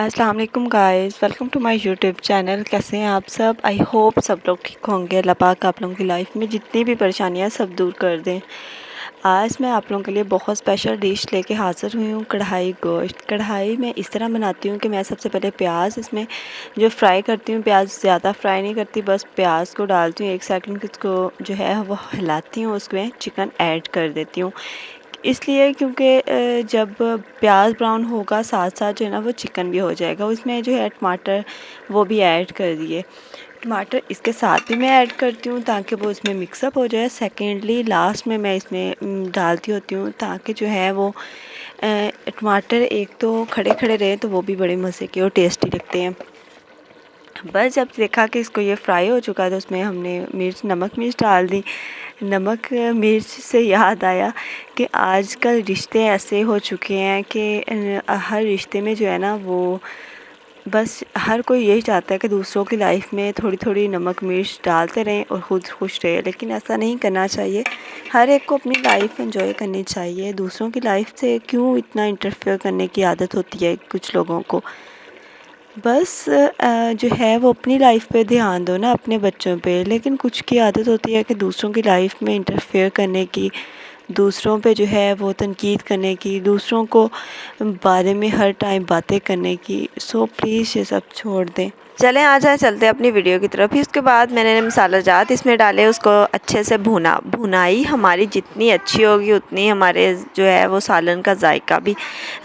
अस्सलाम वालेकुम guys, welcome to my YouTube channel. कैसे हैं आप सब? आई होप सब लोग ठीक होंगे। अल्लाह पाक आप लोगों की लाइफ में जितनी भी परेशानियां सब दूर कर दें। आज मैं आप लोगों के लिए बहुत स्पेशल डिश लेके हाज़िर हुई हूँ, कढ़ाई गोश्त। कढ़ाई मैं इस तरह बनाती हूँ कि मैं सबसे पहले प्याज इसमें जो फ्राई करती हूँ, प्याज ज़्यादा फ्राई नहीं करती, बस प्याज को डालती हूँ, 1 सेकंड को जो है वो हिलाती हूँ, उसमें चिकन ऐड कर देती हूँ। इसलिए क्योंकि जब प्याज ब्राउन होगा साथ साथ जो है ना वो चिकन भी हो जाएगा। उसमें जो है टमाटर वो भी ऐड कर दिए, टमाटर इसके साथ ही मैं ऐड करती हूँ ताकि वो इसमें मिक्सअप हो जाए। सेकेंडली लास्ट में मैं इसमें डालती होती हूँ ताकि जो है वो टमाटर एक तो खड़े खड़े रहे तो वो भी बड़े मज़े के और टेस्टी लगते हैं। बस जब देखा कि इसको ये फ्राई हो चुका है तो उसमें हमने नमक मिर्च डाल दी। नमक मिर्च से याद आया कि आजकल रिश्ते ऐसे हो चुके हैं कि हर रिश्ते में जो है ना वो बस हर कोई यही चाहता है कि दूसरों की लाइफ में थोड़ी थोड़ी नमक मिर्च डालते रहें और ख़ुद खुश रहे, लेकिन ऐसा नहीं करना चाहिए। हर एक को अपनी लाइफ एंजॉय करनी चाहिए। दूसरों की लाइफ से क्यों इतना इंटरफेयर करने की आदत होती है कुछ लोगों को। बस जो है वो अपनी लाइफ पे ध्यान दो ना, अपने बच्चों पे। लेकिन कुछ की आदत होती है कि दूसरों की लाइफ में इंटरफेयर करने की, दूसरों पे जो है वो तनकीद करने की, दूसरों को बारे में हर टाइम बातें करने की। सो प्लीज़ ये सब छोड़ दें। चलें आ जाए चलते हैं अपनी वीडियो की तरफ। फिर उसके बाद मैंने मसाला जात इसमें डाले, उसको अच्छे से भुनाई हमारी जितनी अच्छी होगी उतनी हमारे जो है वो सालन का जायका भी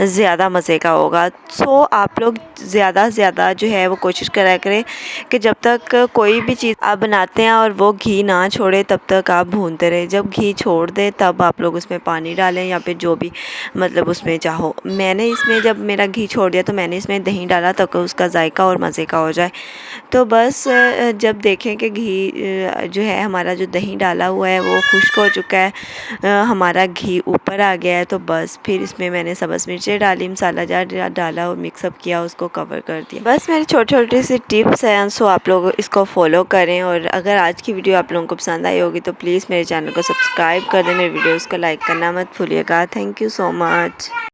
ज़्यादा मज़े का होगा। सो आप लोग ज़्यादा से ज़्यादा जो है वो कोशिश करा करें कि जब तक कोई भी चीज़ आप बनाते हैं और वो घी ना छोड़े तब तक आप भूनते रहें। जब घी छोड़ दे तब आप लोग उसमें पानी डालें या फिर जो भी मतलब उसमें चाहो। मैंने इसमें जब मेरा घी छोड़ दिया तो मैंने इसमें दही डाला ताकि उसका जायका और मज़े का हो जाए। तो बस जब देखें कि घी जो है हमारा जो दही डाला हुआ है वो खुश्क हो चुका है, हमारा घी ऊपर आ गया है, तो बस फिर इसमें मैंने सब्ज़ मिर्चें डाली, मसाला जार डाला और मिक्सअप किया, उसको कवर कर दिया। बस मेरी छोटी छोटी सी टिप्स हैं, सो आप लोग इसको फॉलो करें। और अगर आज की वीडियो आप लोगों को पसंद आई होगी तो प्लीज़ मेरे चैनल को सब्सक्राइब कर दें, मेरे वीडियोज़ को लाइक करना मत भूलिएगा। Thank you so much.